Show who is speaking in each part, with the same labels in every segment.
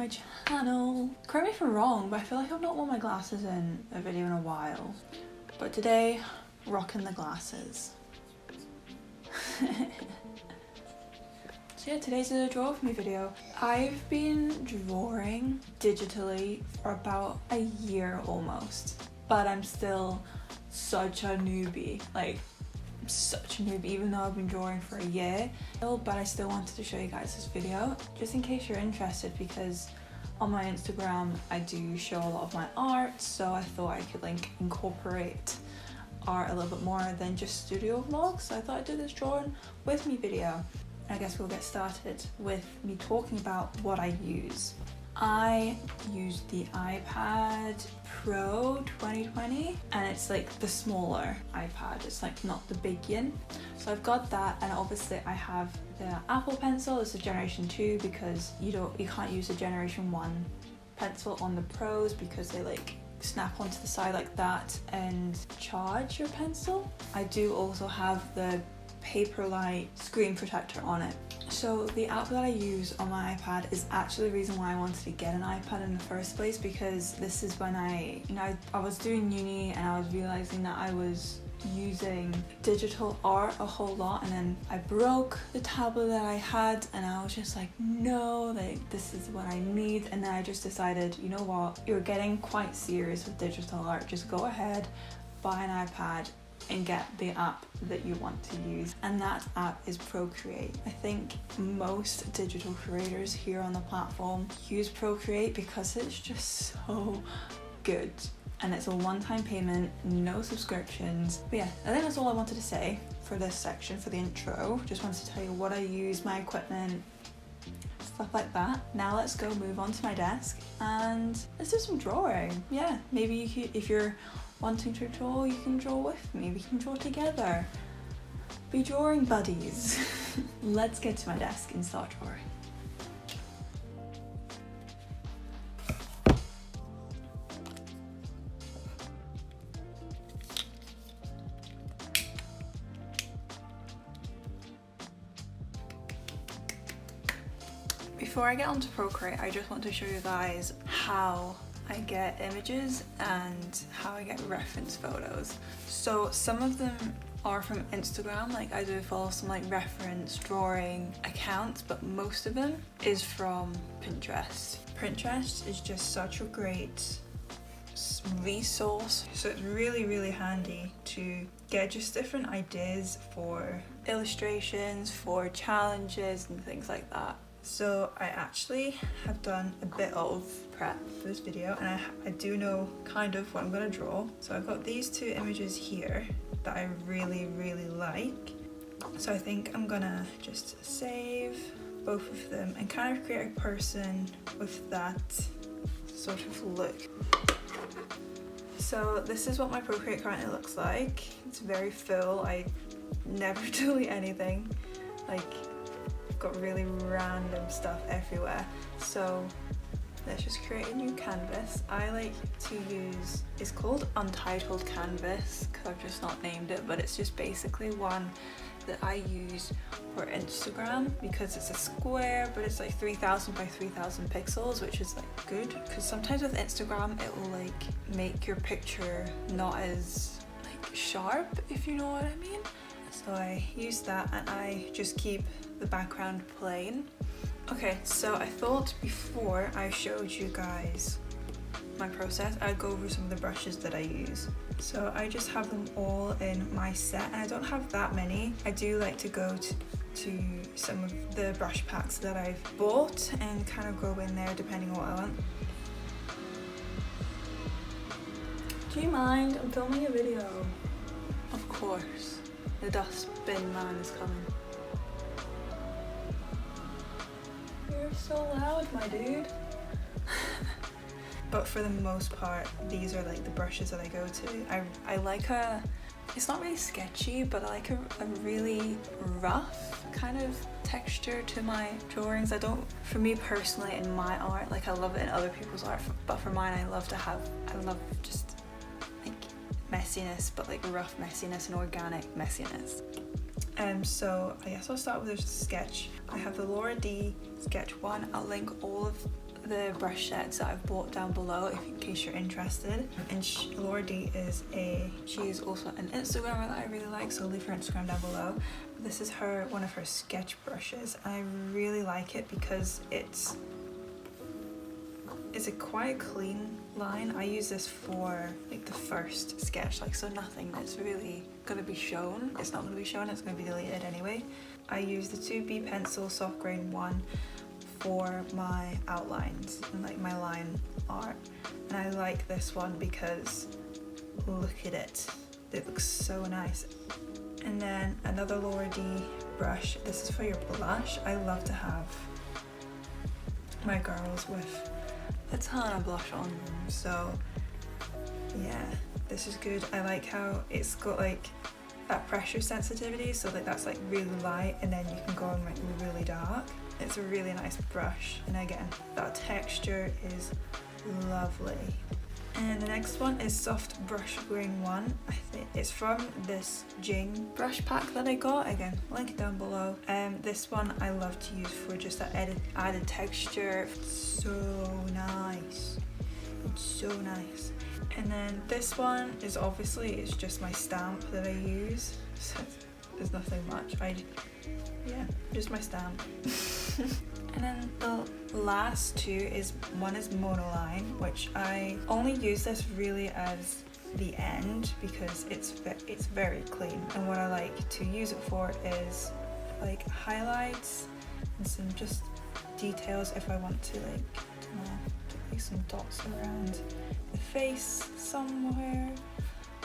Speaker 1: my channel. Correct me if I'm wrong, but I feel like I've not worn my glasses in a video in a while. But today, rocking the glasses. So yeah, today's a draw with me video. I've been drawing digitally for about a year almost, but I'm still such a newbie, like such a newbie, even though I've been drawing for a year. But I still wanted to show you guys this video just in case you're interested, because on my Instagram I do show a lot of my art, so I thought I could like incorporate art a little bit more than just studio vlogs. So I thought I'd do this drawing with me video. I guess we'll get started with me talking about what I use. I use the iPad Pro 2020, and it's like the smaller iPad, it's like not the big yin. So I've got that, and obviously I have the Apple Pencil. It's a generation 2 because you can't use a generation 1 pencil on the Pros because they like snap onto the side like that and charge your pencil. I do also have the Paperlight screen protector on it. So the app that I use on my iPad is actually the reason why I wanted to get an iPad in the first place, because this is when I was doing uni and I was realizing that I was using digital art a whole lot, and then I broke the tablet that I had and I was just like, no, like this is what I need. And then I just decided, you know what, you're getting quite serious with digital art, just go ahead, buy an iPad and get the app that you want to use, and that app is Procreate. I think most digital creators here on the platform use Procreate because it's just so good, and it's a one-time payment, no subscriptions. But yeah, I think that's all I wanted to say for this section, for the intro. Just wanted to tell you what I use, my equipment, stuff like that. Now let's go move on to my desk and let's do some drawing. Yeah, maybe you could, if you're wanting to draw, you can draw with me. We can draw together. Be drawing buddies. Let's get to my desk and start drawing. Before I get onto Procreate, I just want to show you guys how I get images and how I get reference photos. So some of them are from Instagram, like I do follow some like reference drawing accounts, but most of them is from Pinterest. Pinterest is just such a great resource, so it's really handy to get just different ideas for illustrations, for challenges and things like that. So I actually have done a bit of prep for this video, and I do know kind of what I'm going to draw. So I've got these two images here that I really like. So I think I'm gonna just save both of them and kind of create a person with that sort of look. So this is what my Procreate currently looks like. It's very full. I never delete anything. Like, got really random stuff everywhere. So let's just create a new canvas. I like to use, it's called Untitled Canvas because I've just not named it, but it's just basically one that I use for Instagram because it's a square, but it's like 3000 by 3000 pixels, which is like good, because sometimes with Instagram it will like make your picture not as like sharp, if you know what I mean. So I use that and I just keep the background plain. Okay, so I thought before I showed you guys my process, I'd go over some of the brushes that I use. So I just have them all in my set, and I don't have that many. I do like to go to some of the brush packs that I've bought and kind of go in there depending on what I want. Do you mind? I'm filming a video. Of course. The dustbin man is coming. You're so loud, my dude. But for the most part, these are like the brushes that I go to. I like a, it's not really sketchy, but I like a really rough kind of texture to my drawings. I don't, for me personally in my art, like I love it in other people's art, but for mine I love just like messiness, but like rough messiness and organic messiness. So I guess I'll start with a sketch. I have the Laura D sketch one. I'll link all of the brush sets that I've bought down below in case you're interested. And Laura D she is also an Instagrammer that I really like, so leave her Instagram down below. This is one of her sketch brushes, and I really like it because it's a quite clean line. I use this for like the first sketch, like so nothing that's really gonna be shown. It's not gonna be shown, it's gonna be deleted anyway. I use the 2B pencil soft grain one for my outlines and like my line art, and I like this one because look at it, it looks so nice. And then another Laura D brush, this is for your blush. I love to have my girls with a ton of blush on them, so yeah, this is good. I like how it's got like that pressure sensitivity, so like that's like really light, and then you can go in like really dark. It's a really nice brush, and again, that texture is lovely. And the next one is Soft Brush Grain 1. I think it's from this Jing brush pack that I got. Again, link it down below. This one I love to use for just that added texture. It's so nice. It's so nice. And then this one is it's just my stamp that I use. So there's nothing much. Yeah, just my stamp. And then the last two one is monoline, which I only use this really as the end because it's very clean. And what I like to use it for is like highlights and some just details if I want to like put some dots around the face somewhere,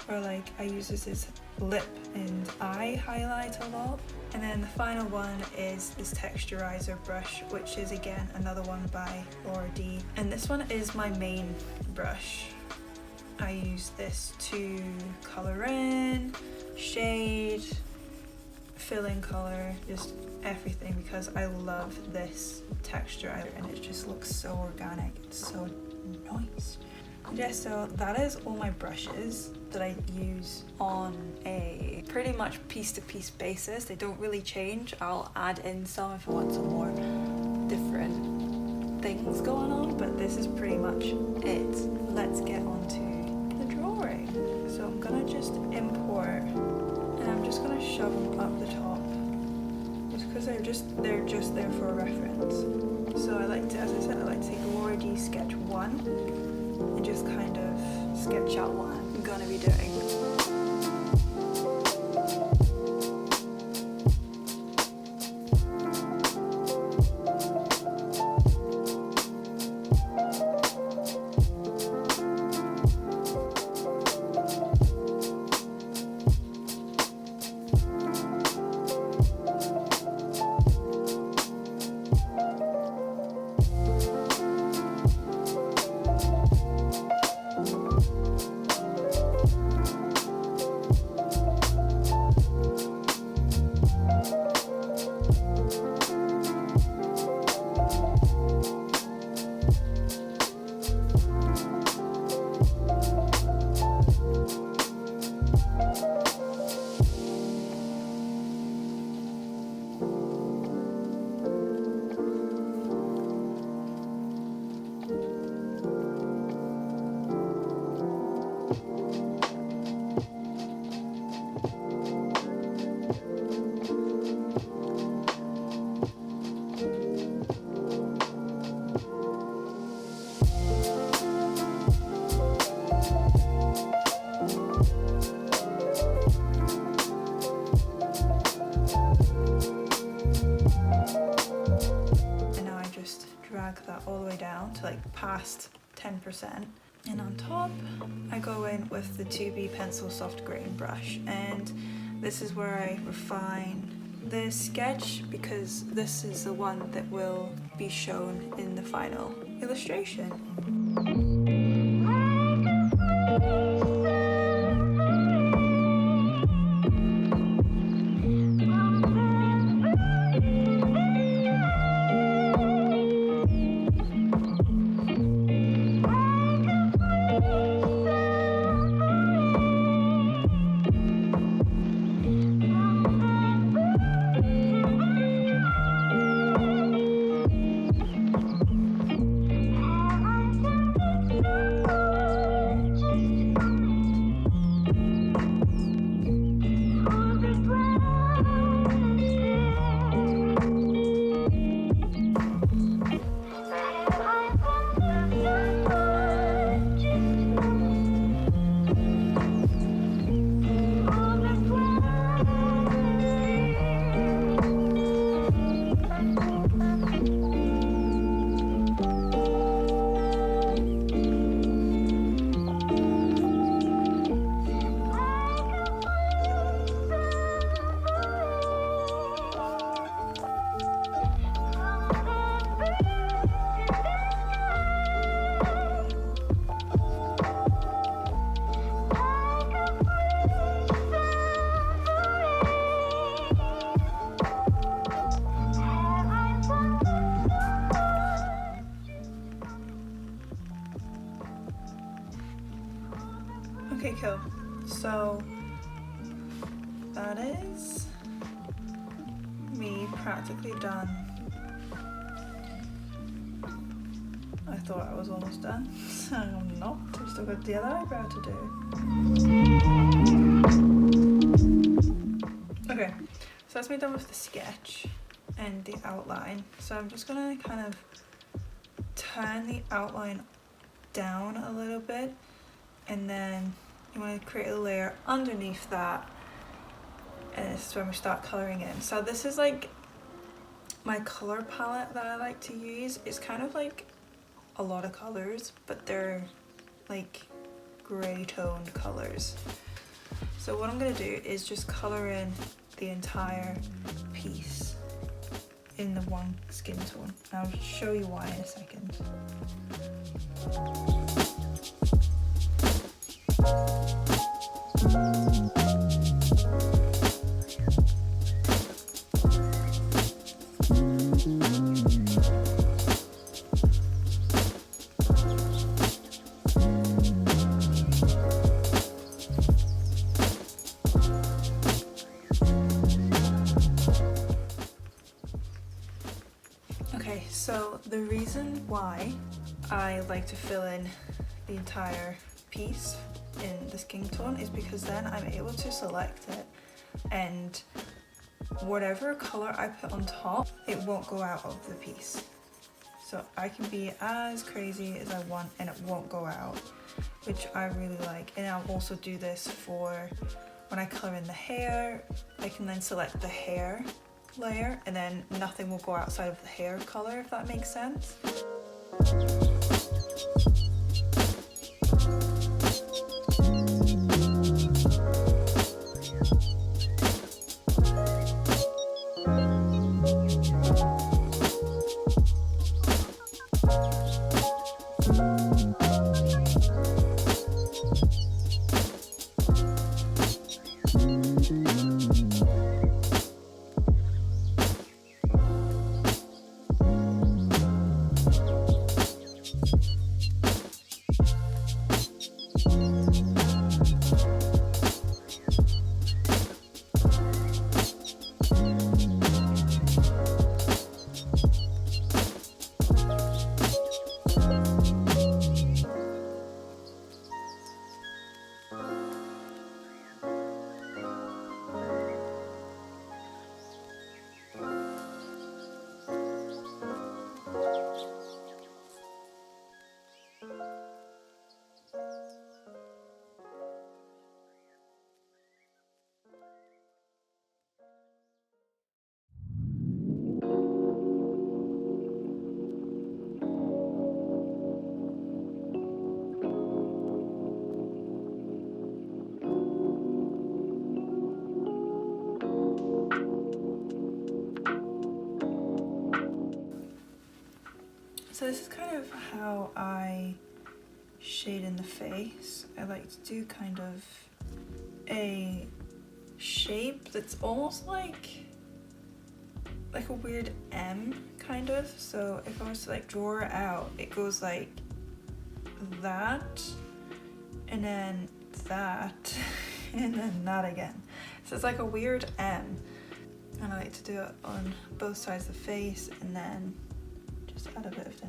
Speaker 1: or like I use this as lip and eye highlight a lot. And then the final one is this texturizer brush, which is again another one by Laura D. And this one is my main brush. I use this to color in, shade, fill in color, just everything, because I love this texture and it just looks so organic. It's so nice. Yeah, so that is all my brushes that I use on a pretty much piece-to-piece basis. They don't really change. I'll add in some if I want some more different things going on, but this is pretty much it. Let's get on to the drawing. So I'm gonna just import, and I'm just gonna shove them up the top, just because they're just there for a reference. So I like to, as I said, I like to take Laura D sketch 1 and just kind of sketch out what I'm gonna be doing. That all the way down to like past 10%, and on top I go in with the 2B pencil soft grain brush, and this is where I refine the sketch because this is the one that will be shown in the final illustration. Okay, cool. So that is me practically done. I thought I was almost done, so I'm not. I've still got the other eyebrow to do. Okay, so that's me done with the sketch and the outline. So I'm just gonna kind of turn the outline down a little bit, and then you want to create a layer underneath that, and this is when we start coloring in. So this is like my color palette that I like to use. It's kind of like a lot of colors, but they're like gray toned colors. So what I'm gonna do is just color in the entire piece in the one skin tone. I'll show you why in a second. Okay, so the reason why I like to fill in the entire piece in the skin tone is because then I'm able to select it, and whatever color I put on top, it won't go out of the piece. So I can be as crazy as I want and it won't go out, which I really like. And I'll also do this for when I color in the hair. I can then select the hair layer and then nothing will go outside of the hair color, if that makes sense. So this is kind of how I shade in the face. I like to do kind of a shape that's almost like a weird M kind of. So if I was to like draw it out, it goes like that, and then that, and then that again. So it's like a weird M, and I like to do it on both sides of the face, and then just add a bit of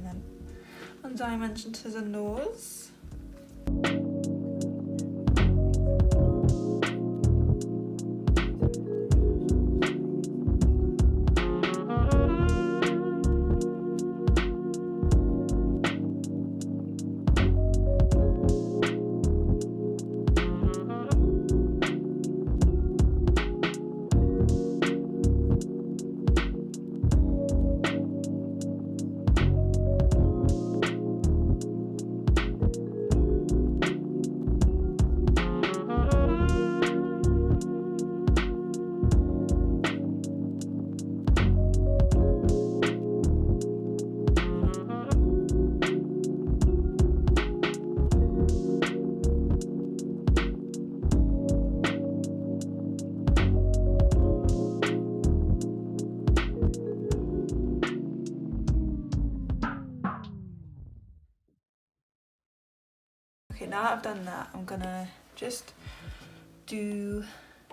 Speaker 1: one dimension to the nose. Okay, now that I've done that, I'm gonna just do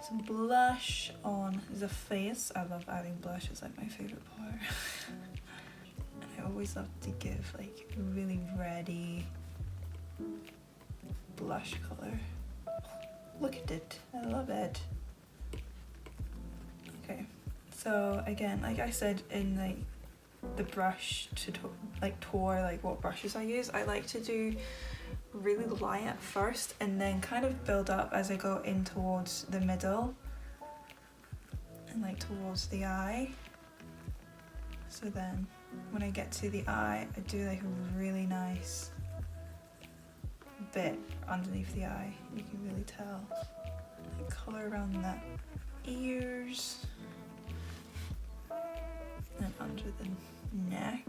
Speaker 1: some blush on the face. I love adding blush, it's like my favourite part. And I always love to give like a really reddy blush colour. Look at it, I love it. Okay, so again, like I said in like the brush tour, like what brushes I use, I like to do really light at first and then kind of build up as I go in towards the middle and like towards the eye. So then when I get to the eye, I do like a really nice bit underneath the eye. You can really tell. Like colour around the ears and under the neck.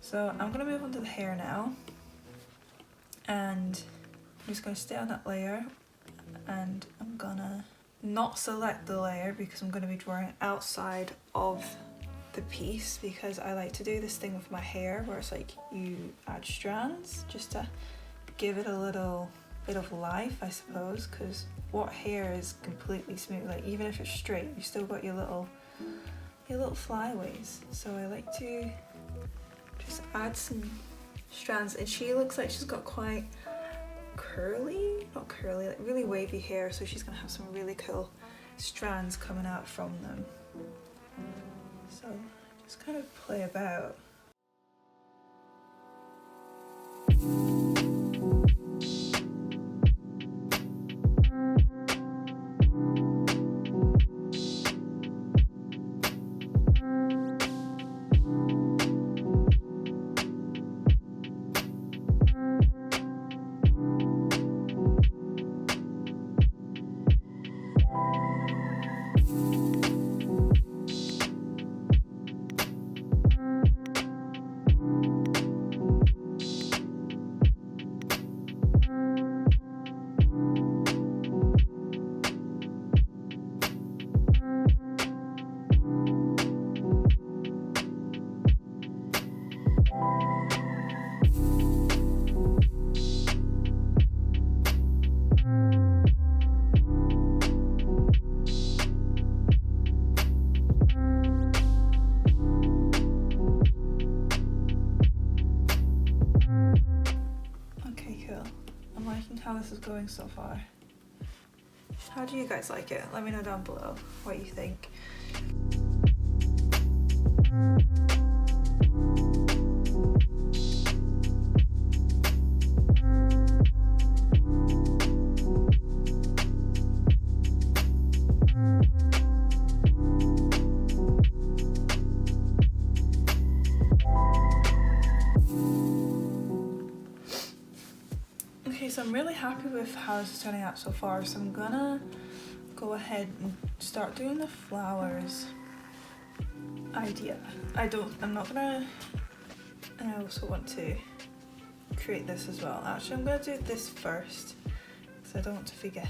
Speaker 1: So I'm gonna move on to the hair now, and I'm just gonna stay on that layer, and I'm gonna not select the layer because I'm gonna be drawing outside of the piece, because I like to do this thing with my hair where it's like you add strands just to give it a little bit of life, I suppose, because what hair is completely smooth? Like even if it's straight, you still got your little flyaways. So I like to just add some strands, and she looks like she's got quite not curly, like really wavy hair, so she's gonna have some really cool strands coming out from them. So just kind of play about. How this is going so far. How do you guys like it? Let me know down below what you think. So I'm really happy with how this is turning out so far, so I'm gonna go ahead and start doing the flowers idea. I'm not gonna, and I also want to create this as well. Actually, I'm gonna do this first because I don't want to forget it.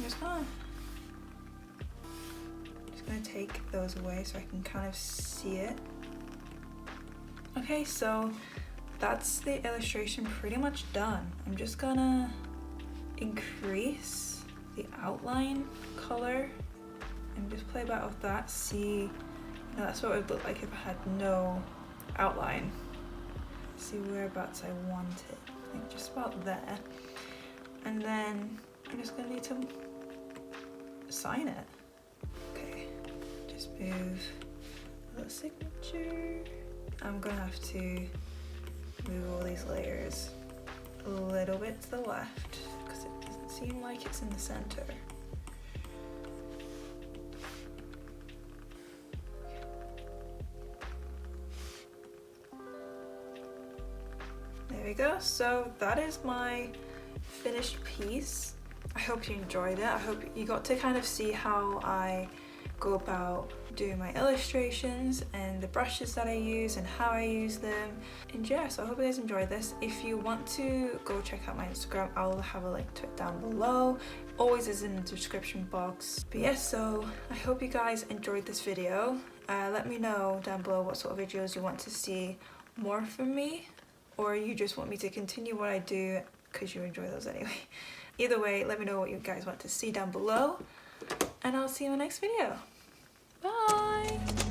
Speaker 1: just gonna take those away so I can kind of see it. Okay, so that's the illustration pretty much done. I'm just gonna increase the outline color and just play about with that. See, you know, that's what it would look like if I had no outline. See whereabouts I want it. I think just about there. And then I'm just gonna need to sign it. Okay, just move the signature. I'm gonna have to move all these layers a little bit to the left because it doesn't seem like it's in the center. There we go. So that is my finished piece. I hope you enjoyed it. I hope you got to kind of see how I go about doing my illustrations and the brushes that I use and how I use them. And yeah, so I hope you guys enjoyed this. If you want to go check out my Instagram, I'll have a link to it down below. Always is in the description box. But yeah, so I hope you guys enjoyed this video. Let me know down below what sort of videos you want to see more from me, or you just want me to continue what I do because you enjoy those anyway. Either way, let me know what you guys want to see down below, and I'll see you in the next video. Bye!